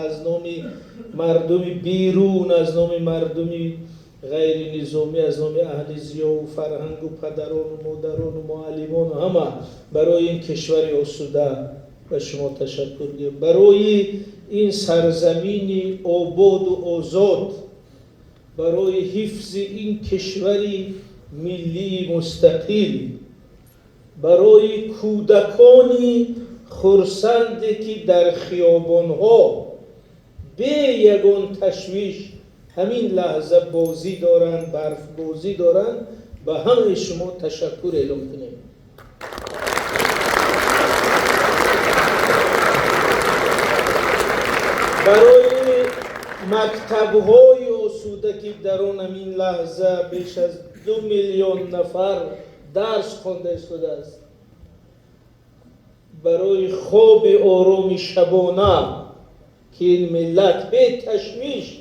از نام مردم بیرون، از نام مردم غیر نظامی، از نام اهل ضیا و فرهنگ و پدران و مادران و معلمان و همه برای این کشور آسوده به شما تشکر می‌کنم. برای این سرزمین آباد و آزاد، برای حفظ این کشوری ملی مستقل، برای کودکانی خرسندی که در خیابان‌ها به یگان تشویش همین لحظه بازی دارند، برف بازی دارند، به همه شما تشکر اعلام کنیم. برای مکتب‌های آسوده که در آن همین لحظه بیش از 2 میلیون نفر درس خوانده شده است، برای خواب آرام شبانه که این ملت به تشویش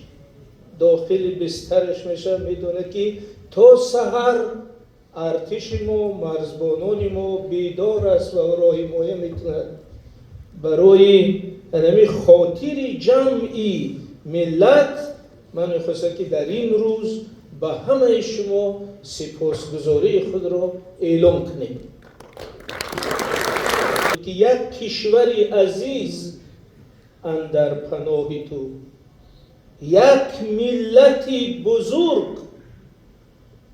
داخل بسترش میشه، میدونه که تا سحر ارتش ما، مرزبانان ما بیدار است و راه حمایه میتونه. برای همین خاطر جمعی ملت من میخواستم که در این روز به همه شما سپاسگزاری خود را اعلام کنیم که یک کشوری عزیز اندر پناه تو، یک ملتی بزرگ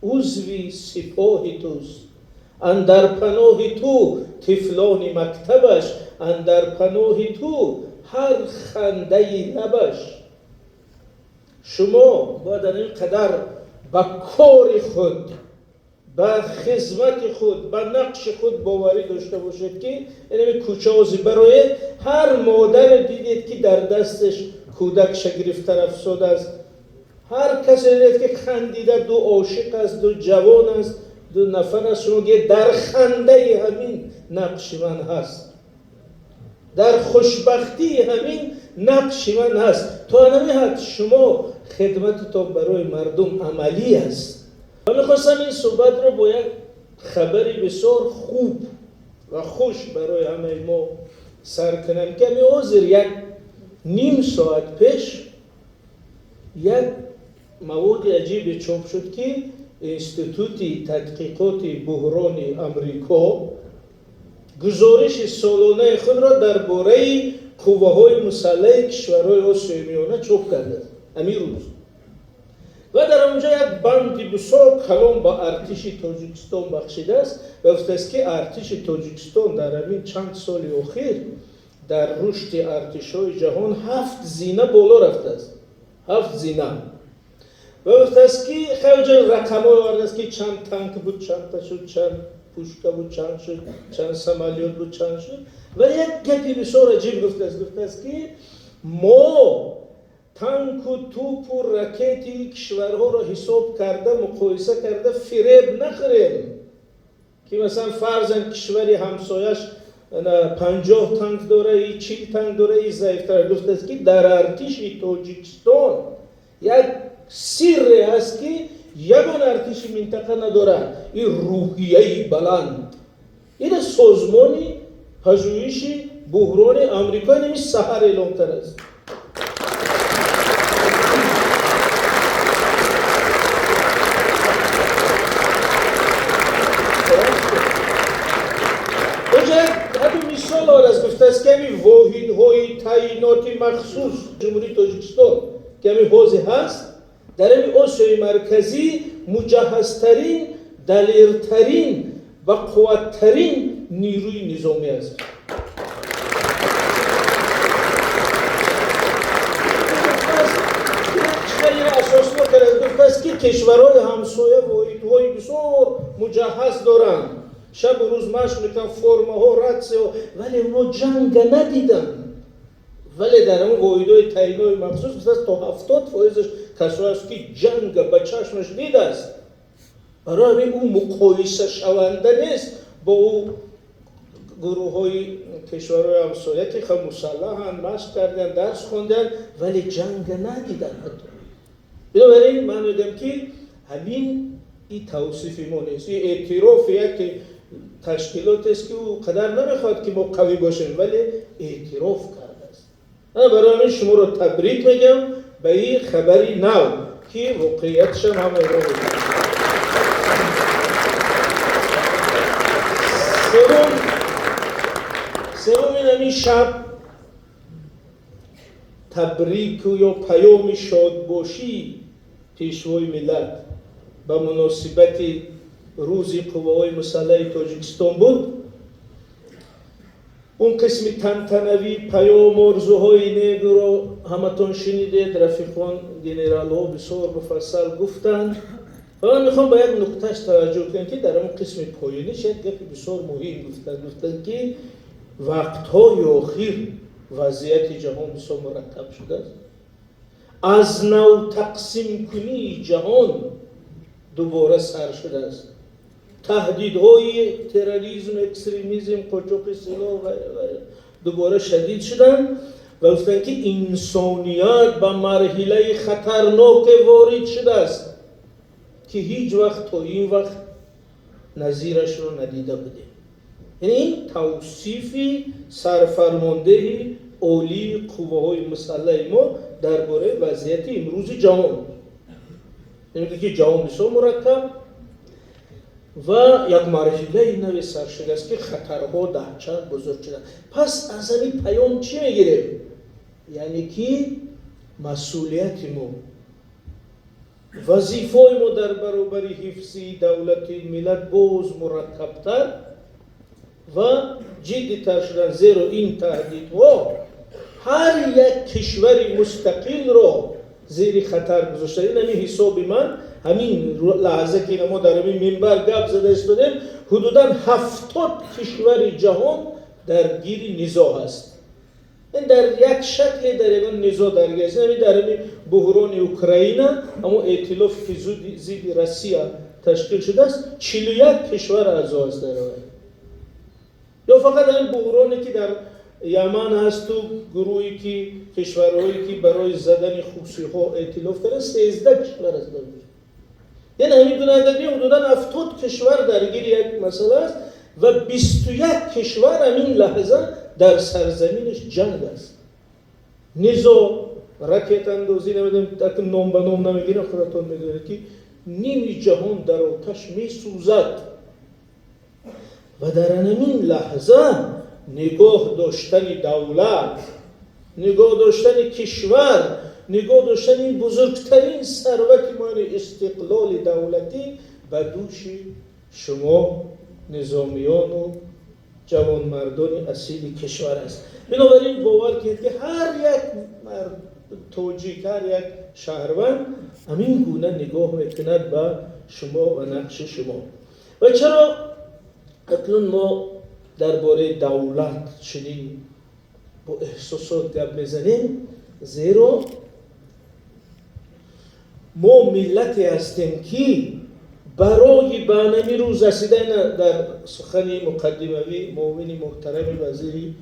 عضوی سپاه توست. اندر پناه تو طفلان مکتبش، اندر پناه تو هر خنده لبش. شما باید اینقدر به کار خود، به خدمت خود، به نقش خود باوری داشته باشید که این کوچازی برای هر مادر دیدید که در دستش کودک شگرف افسرده است، هر کسی دید که خندیده، دو عاشق است، دو جوان است، دو نفر است، شما که در خنده همین نقش من هست، در خوشبختی همین نقش من هست. تا همین حد شما خدمتتان برای مردم عملی است. و میخواستم این صحبت رو با یک خبری بسیار خوب و خوش برای همه ما سر کنم که حاضر یک نیم ساعت پیش یک مواد عجیب چاپ شد که انستیتوت تحقیقات بحران امریکا گزارش سالانه خود را درباره قوه‌های مسلح کشورهای آسیای میانه چاپ کرده همین روز، و در آنجا یک بند بسیار کلان با ارتش تاجیکستان بخشیده است و گفته است که ارتش تاجیکستان در همین چند سال اخیر در رشد ارتش‌های جهان 7 زینه بالا رفته است. 7 زینه. و گفته است که خیلی جای رقم‌ها آورده است که چند تانک بود، چند تا شد، چند پوشکه بود، چند شد، چند سمالیات بود، چند شد. ولی یک گپی بسیار عجیب گفته است که ما تانک و توپ و راکت کشورها را حساب کرده، مقایسه کرده، فریب نخوریم که مثلا فرضاً کشوری همسایش 50 تانک داره، 40 تانک داره، ضعیف‌تر. گفته است که در ارتش تاجیکستان یک سر است که یگان ارتش منطقه نداره، این روحیه بلند. این سازمانی پژوهش بحران آمریکا نمی سحر اعلام کرده است. مثال آرز گفته است که همین واحدهای تعییناتی مخصوص جمهوری تاجیکستان که همین حوزه هست در همین آسیای مرکزی مجهزترین، دلیرترین و قوتترین نیروی نظامی است. اساس کرده گفته است که کشورهای همسایه واحدهای بسیار مجهز دارند، شب و روز مشق میکنن، فرمه ها، رقص ها، ولی اونا جنگ ندیدن. ولی در اون واحدهای تعیینات مخصوص تا 70% کسایی است که جنگ به چشمش دیده است. برای همین اون مقایسه شونده نیست با اون گروه های کشورهای همسایه که خب مسلحن، مشق کردن، درس خوندن، ولی جنگ ندیدن حتی. بنابراین من میگم که همین این توصیف ما نیست، این اعترافیه که تشکیلات است که او قدر نمیخواد که ما قوی باشیم، ولی اعتراف کرده است. برای همین شما رو تبریک میگم به این خبری نو که واقعیتش هم همه رو سوم این شب تبریک و یا پیام شادباشی پیشوای ملت به مناسبت روزی قوای مسلح تاجیکستان بود. اون قسم تنتنوی پیام آرزوهای نیک رو همتون شنیدید، رفیقان گنرال ها بسیار مفصل گفتند. و من میخوام به یک نکتهش توجه کنم که در اون قسم پایانیش یک گپ بسیار مهم گفتن که وقتهای آخر وضعیت جهان بسیار مرتب شده است. از نو تقسیم کنی جهان دوباره سر شده است. تهدیدهای تروریسم، اکستریمیسم، قاچاق سلاح و دوباره شدید شدن و گفتن که انسانیت به مرحله خطرناک وارد شده است که هیچ وقت تا این وقت نظیرش رو ندیده بوده. یعنی این توصیفی سرفرمانده عالی قوه‌های مسلح ما درباره وضعیت امروز جهان، یعنی که جهان بسیار مرتب و یک مرحله نوی سر شده است که خطرها دهچند بزرگ شده. پس از این پیام چی میگیریم؟ یعنی که مسئولیت ما، وظیفه ما در برابر حفظ دولت ملت باز مرتبتر و جدی‌تر شدن، زیرا این تهدیدها هر یک کشور مستقل را زیر خطر گذاشته. این همین حساب من همین لحظه که ما در همین منبر گپ زده استادیم حدوداً 70 کشور جهان درگیر نزاع است. این در یک شکل در این نزاع درگیر است. همین در همین بحران اوکراین اما ائتلاف که ضد روسیه تشکیل شده است 41 کشور اعضا است در آن. یا فقط این بحرانی که در یمن هست و گروهی که کشورهایی که برای زدن خوسی‌ها ائتلاف کردن 13 کشور است در یعنی همین دو نداری حدوداً 70 کشور درگیر یک مسئله است و 21 کشور همین لحظه در سرزمینش جنگ است. نزاع، راکت اندازی نمیدونم تا نام به نام نمیگیرم خودتون میدونید که نیم جهان در آتش میسوزد و در همین لحظه نگاه داشتن دولت، نگاه داشتن کشور، نگاه داشتن این بزرگترین ثروت ما استقلال دولتی به دوش شما نظامیان و جوانمردان اصیل کشور است. بنابراین باور کنید که هر یک توجیه، هر یک شهروند همین گونه نگاه میکند به شما و نقش شما. و چرا اکنون ما درباره دولت چنین با احساسات گپ میزنیم؟ زیرا ما ملتی هستیم که برای برنامه روز رسیدن در سخن مقدموی معاون محترم وزیر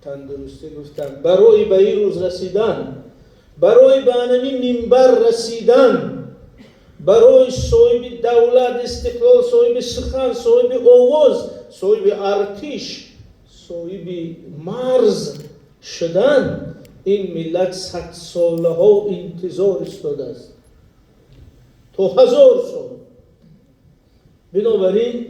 تندرستی گفتم برای به این روز رسیدن، برای برنامه منبر رسیدن، برای صاحب دولت استقلال، صاحب سخن، صاحب آواز، صاحب ارتش، صاحب مرز شدن این ملت 100 ساله ها انتظار استاده است تا 1000 سال. بنابراین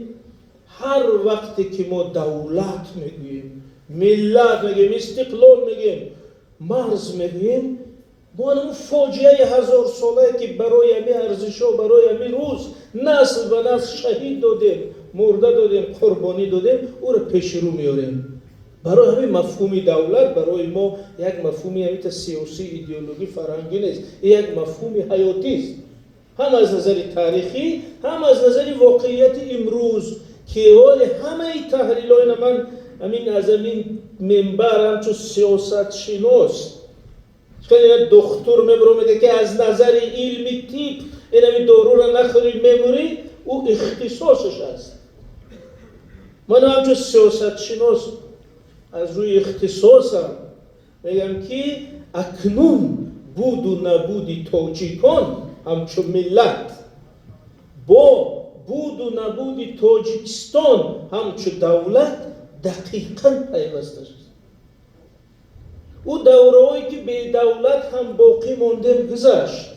هر وقتی که ما دولت میگوییم، ملت میگیم، استقلال میگیم، مرز میگیم، ما اون فاجعه 1000 ساله که برای همین ارزش‌ها، برای همین روز نسل و نسل شهید دادیم، مرده دادیم، قربانی دادیم، او را پیش رو میاریم. برای همین مفهوم دولت برای ما یک مفهومی همین سیاسی، ایدئولوژی، فرهنگی نیست، یک مفهوم حیاتی است، هم از نظر تاریخی هم از نظر واقعیت امروز که حال همه تحلیل‌های من همین از همین منبر همچون سیاست شناس خیلی دکتر میبرم میگه که از نظر علمی تیپ این همین دارو را نخوری میموری، او اختصاصش است. من همچون سیاست شناس از روی اختصاصم میگم که اکنون بود و نبودی تاجیکان همچون ملت با بود و نبودی تاجیکستان همچون دولت دقیقاً پیوسته است. او دوره‌هایی که بی دولت هم باقی موندیم گذشت.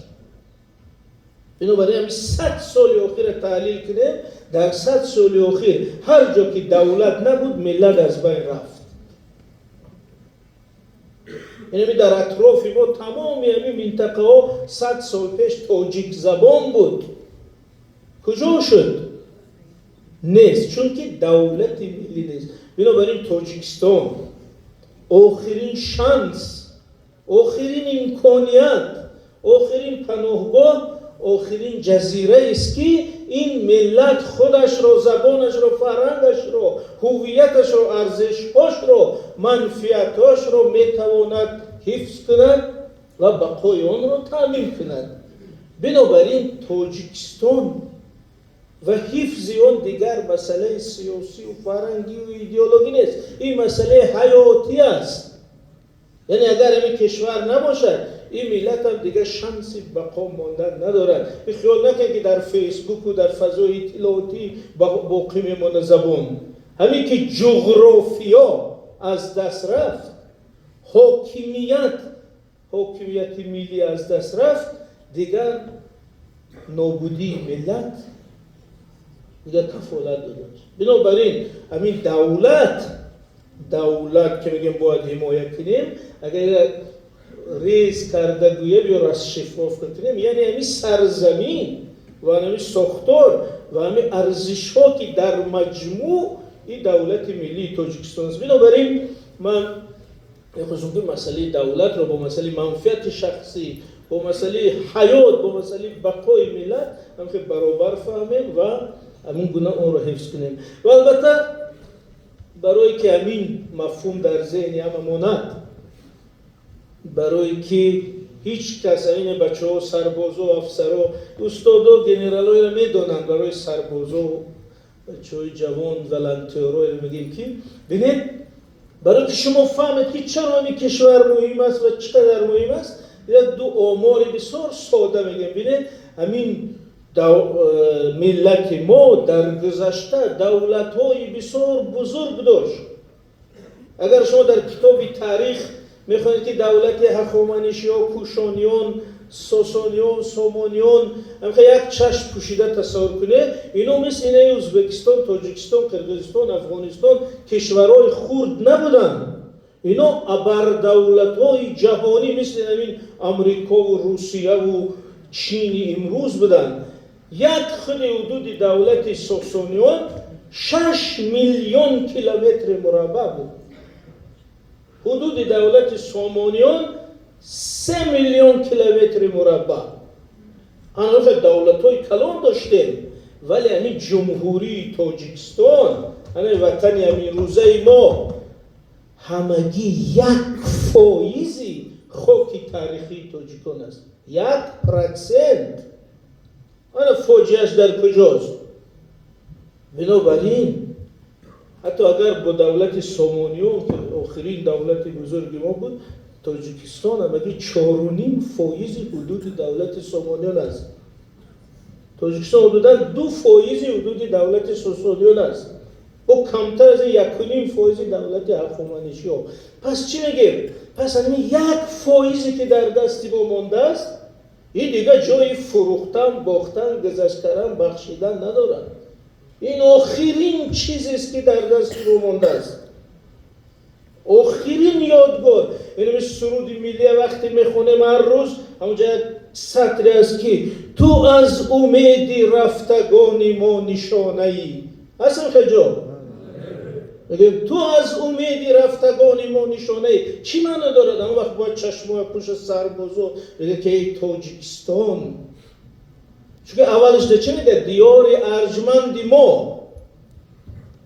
بنابراین 100 سال اخیر تحلیل کنیم، در 100 سال اخیر هر جا که دولت نبود ملت از بین رفت. یعنی در اطراف ما تمام همین منطقه ها 100 سال پیش تاجیک زبان بود. کجا شد؟ نیست، چون که دولت ملی نیست. بنابراین تاجیکستان آخرین شانس، آخرین امکانیت، آخرین پناهگاه، آخرین جزیره است که این ملت خودش را، زبانش را، فرهنگش را، هویتش را، ارزش‌هاش را، منفعت‌هاش را میتواند حفظ کند و بقای آن را تامین کند. بنابراین تاجیکستان و حفظ آن دیگر مسئله سیاسی و فرهنگی و ایدئولوژی نیست، این مسئله حیاتی است. یعنی اگر این کشور نباشد این ملت هم دیگه شانسی بقا ماندن ندارد. خیال نکنید که در فیسبوک و در فضای اطلاعاتی باقی میمونه زبان. همین که جغرافیا از دست رفت، حاکمیت ملی از دست رفت، دیگر نابودی ملت دیگر کفالت داده. بنابراین همین دولت که میگیم باید حمایت کنیم، اگر ریز کرده گویم یا راست شفاف کنیم، یعنی همین سرزمین و همین ساختار و همین ارزش ها که در مجموع این دولت ملی تاجیکستان است. بنابراین من خصوصا مسئله دولت رو با مسئله منفعت شخصی، با مسئله حیات، با مسئله بقای ملت هم که برابر فهمیم و همین گونه اون رو حفظ کنیم. و البته برای که همین مفهوم در ذهن همه ماند، برای که هیچ کس این بچه ها، سربازا و افسرها، استادا و گنرال ها رو میدونن، برای سربازا و بچه های جوان ولنتیرها رو میگیم که ببینید، برای که شما فهمید که چرا این کشور مهم است و چقدر مهم است، دو آمار بسیار ساده میگم. ببینید همین ملت ما در گذشته دولت‌های بسیار بزرگ داشت. اگر شما در کتاب تاریخ میخوانید که دولت هخامنشی‌ها، کوشانیان، ساسانیان، سامانیان، همخه یک چشم پوشیده تصور کنه، اینا مثل اینه ازبکستان، تاجیکستان، قرقیزستان، افغانستان کشورهای خرد نبودن. اینا ابردولت‌های جهانی مثل همین امریکا و روسیه و چین امروز بودن. یک خود حدود دولت ساسانیان 6 میلیون کیلومتر مربع بود. حدود دولت سامانیان 3 میلیون کیلومتر مربع. آنها دولت‌های کلان داشتیم، ولی همین جمهوری تاجیکستان، همین وطن همین روزه ما، همگی 1% خاک تاریخی تاجیکان است. 1%. آن فاجعه‌اش در کجاست؟ بنابراین حتی اگر با دولت سامانیان که آخرین دولت بزرگ ما بود، تاجیکستان هم اگه 4.5% حدود دولت سامانیان است. تاجیکستان حدوداً 2% حدود دولت ساسانیان است. او کمتر از 1.5% دولت هخامنشی ها. پس چی میگیم؟ پس همین 1% که در دستی ما مانده است، این دیگه جای فروختن، باختن، گذشت کردن، بخشیدن ندارن. این آخرین چیزی است که در دست رو مانده است. آخرین یادگار. یعنی سرود ملی وقتی میخونیم هر روز، همونجا سطری است که تو از امیدی رفتگان ما نشانه ای. اصلا خجا میگیم تو از امیدی رفتگان ما نشانه ای. چی معنی دارد؟ اما وقت باید چشمای پوش سربازو بگه که ای تاجیکستان، چون اولش ده چه میگه؟ دیار ارجمند ما.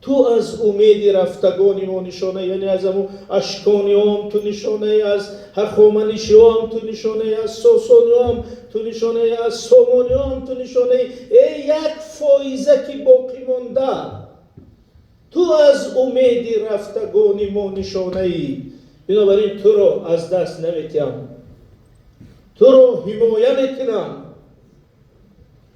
تو از امیدی رفتگان ما نشانه، یعنی از همون اشکانی هم تو نشانه، از هخامنشی هم تو نشانه، از ساسانی هم تو نشانه، از سامانی هم تو نشانه. ای 1% که باقی مانده، تو از امیدی رفتگان ما نشانه ای. بنابراین تو رو از دست نمیتیم، تو رو حمایت میکنم.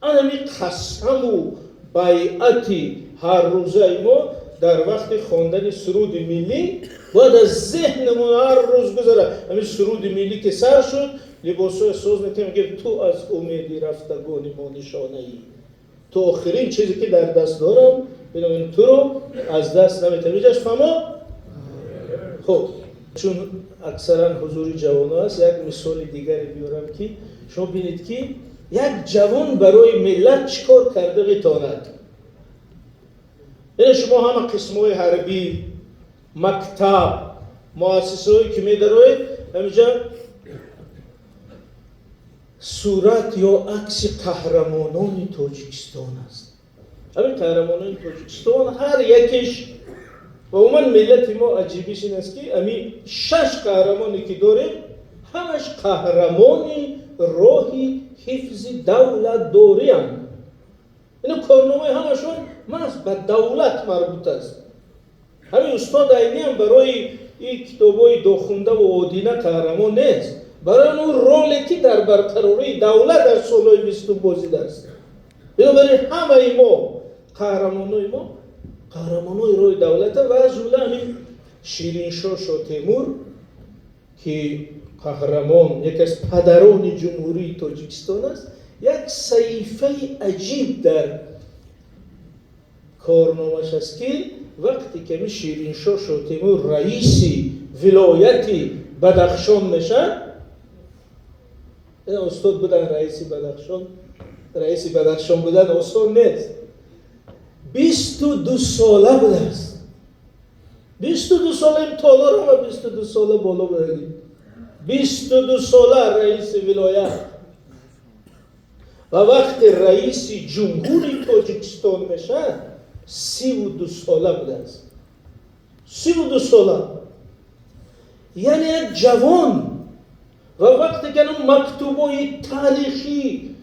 همین قسم و بیعتی هر روزه ما در وقت خواندن سرود ملی باید از ذهنمون هر روز گذره. همین سرود ملی که سر شد لباسو سوز میکنیم میگه تو از امیدی رفتگانی ما نشانه ای، تو آخرین چیزی که در دست دارم بنابراین تو رو از دست نمیتونیش فهمو. خب چون اکثرا حضور جوان هست یک مثال دیگری بیارم که شما بینید که یک جوان برای ملت چیکار کرده بتاند. یعنی شما همه قسم‌های حربی، مکتب، مؤسسه‌هایی که می‌دارید همینجا صورت یا عکس قهرمانان تاجیکستان است. همین قهرمانان تاجیکستان هر یکیش و عموما ملت ما عجیبیش این است که همین 6 قهرمانی که داریم همش قهرمانی راهی حفظ دولت داریم. این کارنامه همشون محض به دولت مربوط است. همین استاد عینی هم برای این کتابای داخونده و آدینه قهرمان نیست، برای اون رولی که در برقراری دولت در سالهای 20 بازیده است. بنابراین همه ما قهرمانای روی دولت و از جمله همین شیرینشاه شاه تیمور که قهرمان یکی از پدران جمهوری تاجیکستان است. یک صحیفه عجیب در کارنامه‌اش است که وقتی که شیرینشاه شاه تیمور رئیس ولایت بدخشان میشه، این استاد بودن رئیس بدخشان بودن آسان نیست. 22 ساله بود است. 22 ساله این تالا رو هم 22 ساله بالا بردیم. 22 ساله رئیس ولایت و وقتی رئیس جمهوری تاجیکستان میشه 32 ساله بوده است. 32 ساله یعنی یک جوان. و وقتی که اون مکتوبای تاریخی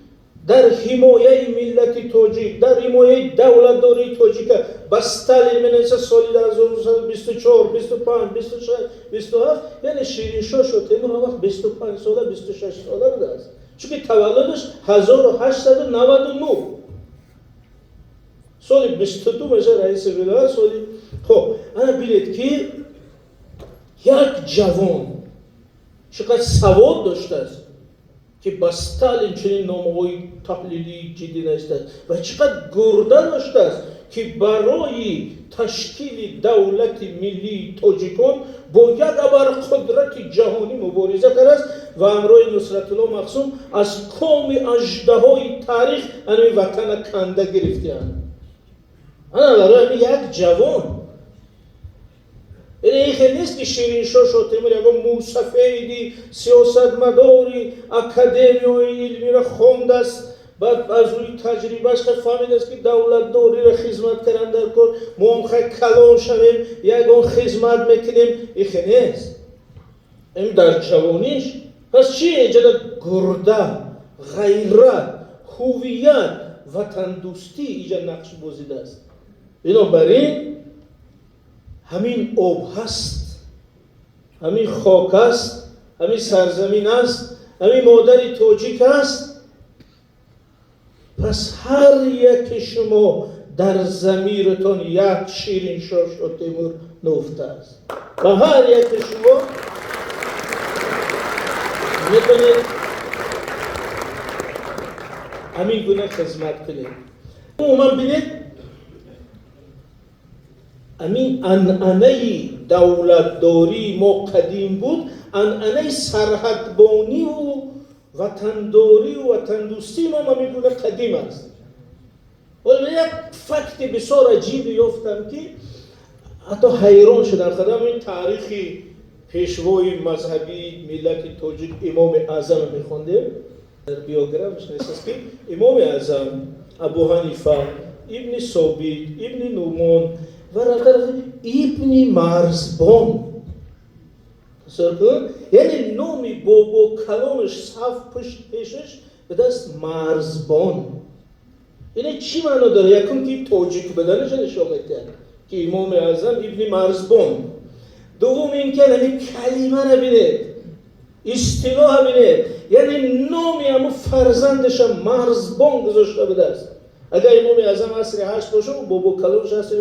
در حمایه ملت تاجیک، در حمایه دولتداری تاجیک با استالین منیسه سالی در 1924 25 26 27 یعنی شیرینشاه شاه تیمور وقت 25 ساله 26 ساله بوده است، چون که تولدش 1899 سال 22 میشه رئیس ولایت سالی. خب انا بینید که یک جوان چقدر سواد داشته است که با استالین چنین نامه‌های تحلیلی جدی نیست و چقدر گرده داشته است که برای تشکیل دولت ملی تاجیکان با یک ابرقدرت جهانی مبارزه کرده است و امروز نصرت الله مقسوم از کام اژدهای تاریخ این وطن کنده گرفته‌اند. انا برای یک جوان این خیلی نیست که شیرینشاه شاه تیمور یک موسفیدی سیاستمداری اکادمیای علمی را خونده است، بعد از روی تجربهش فهمیده است که دولتداری را خدمت کردن در کار ما هم خیلی کلان شویم یگان خدمت میکنیم. این خیلی نیست. این در جوانیش پس چی ایجاد گرده، غیرت، هویت، وطن دوستی ایجاد نقش بازیده است. بنابراین همین آب هست، همین خاک است، همین سرزمین است، همین مادر تاجیک است. پس هر یک شما در ضمیرتان یک شیرینشاه شاه تیمور نهفته است و هر یک شما میتونید همین گونه خدمت کنید. عموما بینید همین انعنه دولتداری ما قدیم بود، انعنه سرحدبانی و وطنداری و وطن دوستی ما همین گونه قدیم است. ولی یک فکت بسیار عجیبی یافتم که حتی حیران شدم. خودم این تاریخی پیشوای مذهبی ملت تاجیک امام اعظم میخوندیم، در بیوگرافیش نوشته که امام اعظم ابو حنیفه ابن ثابت ابن نعمان و ابن مرزبان یعنی نامی بابا کلامش صف پشت پیشش به دست مرزبان. یعنی چی معنا داره؟ یکم که تاجیک بدنش نشان میده که امام اعظم ابن مرزبان. دوم این که کلمه رو بینید، اصطلاح بینید، یعنی نامی همون فرزندش مرزبان گذاشته به دست. اگر امام اعظم عصر 8 باشه و بابا کلامش عصر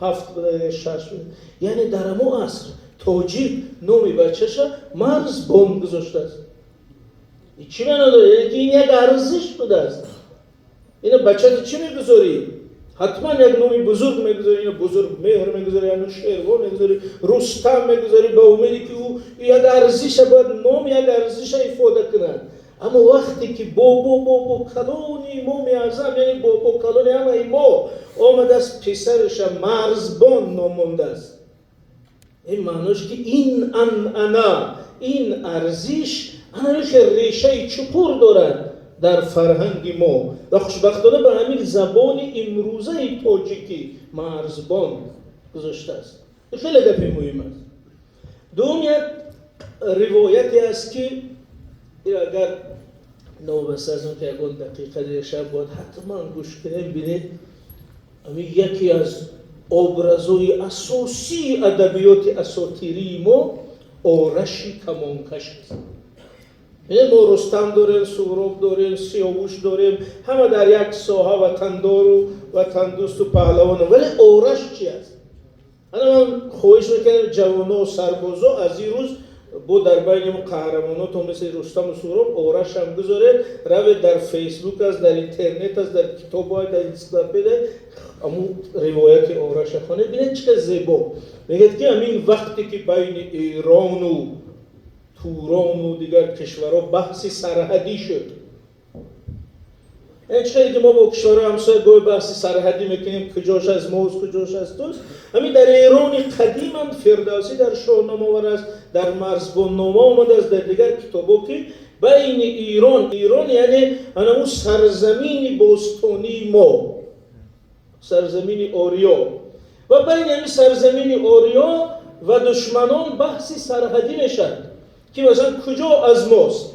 7 буде 6 буде. یعنی در امو عصر توجیه نومی بچه‌شا مرز بند گذاشته است. این چی معنا داره؟ یعنی که این یک ارزش بوده است. اینو بچه‌ت چی میگذاری؟ حتما یک نومی بزرگ میگذاری، اینو بزرگ مهر میگذاری، اینو شیروان میگذاری، رستم میگذاری، به امیدی که او یک ارزش باید نام یک ارزش ifade کنه. اما وقتی که بابا کلون امام اعظم، یعنی بابا کلون همه ایما آمده است پسرش مرزبان نامونده است، این معناش که این انا این ارزش انش ریشه چپور دارد در فرهنگ ما و خوشبختانه به همین زبان امروزه تاجیکی مرزبان گذاشته است. خیلی گپی مهم است. دوم یک روایتی است که اگر نوبسته از اون که یکون دقیقه دیگه شب باید حتما گوش کنیم بینید یکی از ابرزهای اساسی ادبیات اساطیری ما آرشی کمانکش است. ما رستم داریم، سهراب داریم، سیاوش داریم، همه در یک ساحه وطندار و وطن دوست و پهلوان، ولی آرش چی است؟ من خواهش میکنم جوانا و سربازا از این روز با در بین قهرمانا تا مثل رستم و سهراب آرش هم گذاره، روید در فیسبوک است، در اینترنت است، در کتاب های، در انسیکلوپدیا اما روایت آرش خانه بینید چه زیبا. میگه که همین وقتی که بین ایران و توران و دیگر کشورها بحثی سرحدی شد، این چیزی که ما با کشورهای همسایه گوی بحثی سرحدی میکنیم، کجاش از ماست کجاش از توست، همین در ایران قدیم هم فردوسی در شاهنامه آورده است، در مرزبان نامه آمده است، در دیگر کتابا که بین ایران یعنی اون سرزمین باستانی ما، سرزمین آریا و بین همین سرزمین آریا و دشمنان بحثی سرحدی میشد که مثلا کجا از ماست.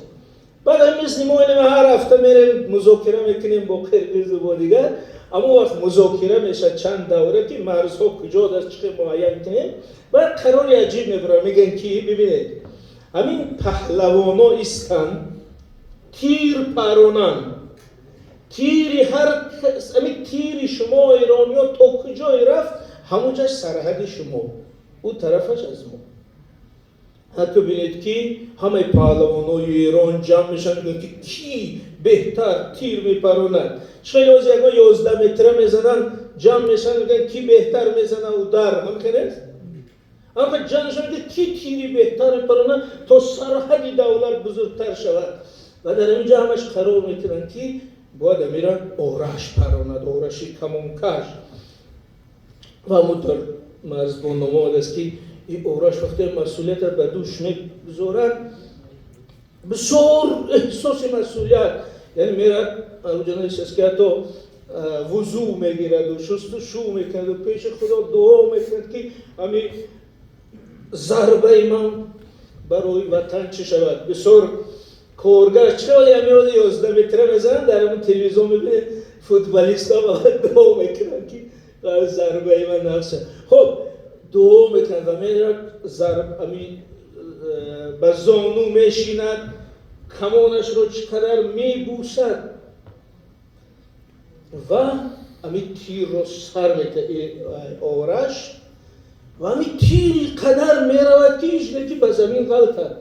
بعد هم مثل ما هر هفته میریم مذاکره میکنیم با قرقیز و با دیگر، اما وقت مذاکره میشه چند دوره که مرزها کجا دست چه معین کنیم، بعد قرار عجیب میبره، میگن که ببینید همین پهلوانا ایستن تیر پرونن، تیری همین تیری شما ایرانیا تا کجای رفت همونجاش سرحد شما، او طرفش از ما. حتی بینید که همه پهلوانای ایران جمع میشن که کی بهتر تیر میپروند. خیلی از یکا 11 متر میزنن جمع میشن میگن کی بهتر میزنه و در هم کنید. اما جمعشون که کی تیری بهتر میپروند تا سرحد دولت بزرگتر شود و در اینجا همش قرار میکنن که باید میرن آرش پروند، آرشی کمانکش و همونطور مرزبان نامه است که این آرش وقتی مسئولیت به دوش میگذارن بسیار احساس مسئولیت، یعنی میرد جنایش است که حتی وضو میگیرد و شستشو میکند و پیش خدا دعا میکند که همین ضربه من برای وطن چه شود. بسیار کارگر چرا همیاد 11 متر میزنن، در همون تلویزیون میبینید فوتبالیست ها دعا میکنن که ضربه من نفسه. خب دعا میکند و میرد به زانو میشیند، کمانش رو چقدر میبوسد و همین تیر رو سر میکنه آرش و همین تیری قدر میرود که هیچ نکی به زمین غلطد،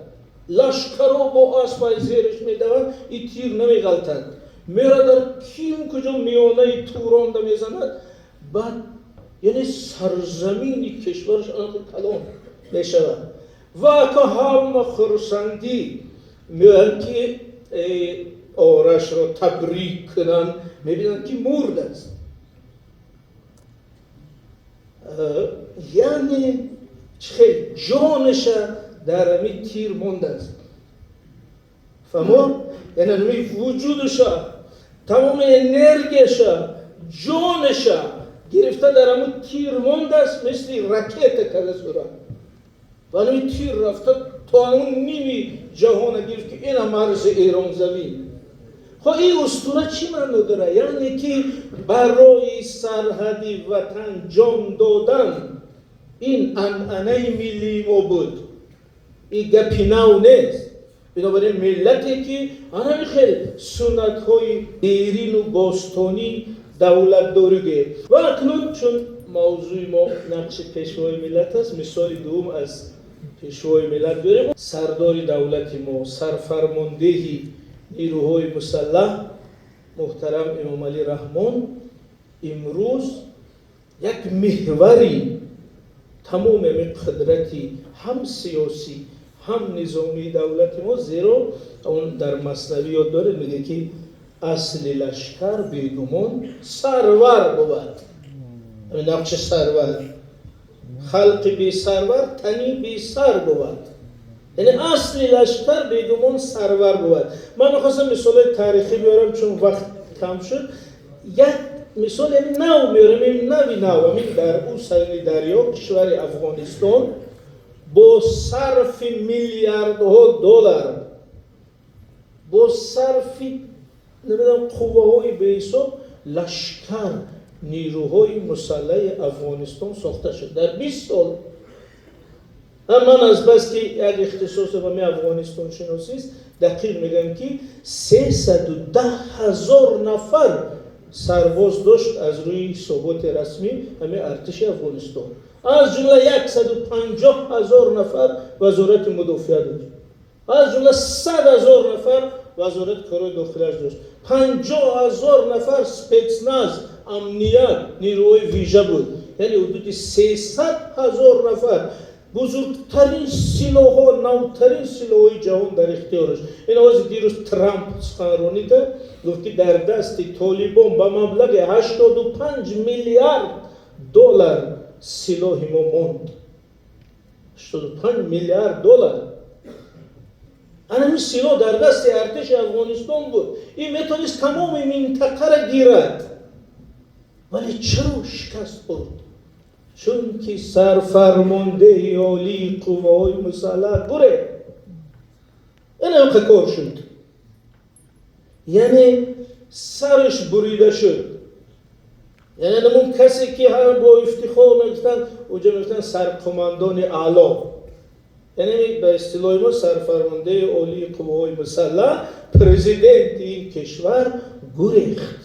لشکر رو با اسبای زیرش میدوند، این تیر نمیغلطد، میرد در کیم کجا میانه توران میزند، بعد یعنی سرزمینی کشورش آنکه کلان میشود و که هم خرسندی میگن که آرش را تبریک کنن، میبینن که مرد است. یعنی چه جانش در همی تیر مونده است. فهمون؟ یعنی همی وجودش تمام انرژیش جانش گرفته در همون تیر مونده است، مثل راکت کرده سورا و همی تیر رفته تا اون نیمی جهان گرفت که این مرز ایران زمین. خب این اسطوره چی معنی داره؟ یعنی که برای سرحدی وطن جان دادن این عنعنه ملی ما بود، این گپی نو نیست. بنابراین ملتی که همین خیلی سنت های دیرین و باستانی دولت دارگه و اکنون چون موضوع ما نقش پیشوای ملت است. مثال دوم از پیشوای ملت بیاریم. سردار دولت ما، سرفرمانده نیروهای مسلح محترم امام علی رحمان امروز یک محوری تمام قدرتی هم سیاسی هم نظامی دولت ما، زیرا اون در مثنوی یاد داره میگه که اصل لشکر بیگمان سرور بود. نقش سرور، خلق بی سرور تنی بی سر بود. یعنی اصل لشکر بیگمان سرور بود. من میخواستم مثال تاریخی بیارم چون وقت کم شد. یک مثال یعنی نو میارم، این نوی نو همین در اون سرین دریا کشور افغانستان با صرف میلیاردها دلار، با صرف نمیدونم قوه های به حساب لشکر نیروهای مسلح افغانستان ساخته شد در 20 سال. من از بس که یک اختصاص و می افغانستان شناسی است دقیق میگم که 310,000 نفر سرباز داشت از روی ثبات رسمی همه ارتش افغانستان، از جمله 150,000 نفر وزارت مدافعه داشت، از جمله 100,000 نفر وزارت کارهای داخلیش داشت، 50,000 نفر سپتناز امنیت نیروهای ویژه بود. یعنی حدود 300,000 نفر بزرگترین سلاح‌ها، نوترین سلاح‌های جهان در اختیارش. این آواز دیروز ترامپ سخنرانی کرد، گفت که در دست طالبان به مبلغ 85 میلیارد دلار سلاح ما ماند. 85 میلیارد دلار. این سلاح در دست ارتش افغانستان بود. این میتونست تمام منطقه را گیرد. ولی چرا شکست خورد؟ چون که سرفرمانده عالی قوه‌های مسلح بره. این هم کار شد. یعنی سرش بریده شد. یعنی نمون کسی که هم با افتخار میگفتن اوجا میگفتن سرقماندان اعلی، یعنی به اصطلاح ما سرفرمانده عالی قوه‌های مسلح، پرزیدنت این کشور گریخت.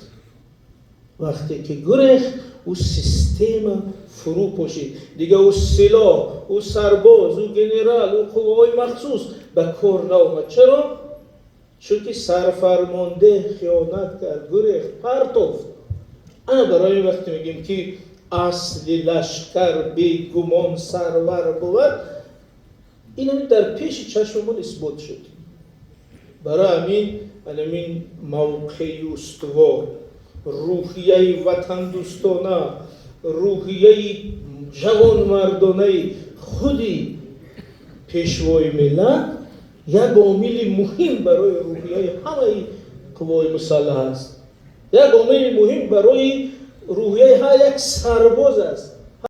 وقتی که گریخت او سیستم فرو پاشید دیگه، او سلاح، او سرباز، او گنرال، او قوه‌های مخصوص به کار نآمد. چرا؟ چون که سرفرمانده خیانت کرد، گریخت، پرتافت. انا برای وقتی میگیم که اصل لشکر بیگمان سرور بود، این در پیش چشممون اثبات شد. برای همین موقعی استوار، روحیه وطن دوستانه، روحیه جوان مردانه خودی پیشوای ملت یک عامل مهم برای روحیه همه قوای مسلح است. یک عامل مهم برای روحیه هر یک سرباز است.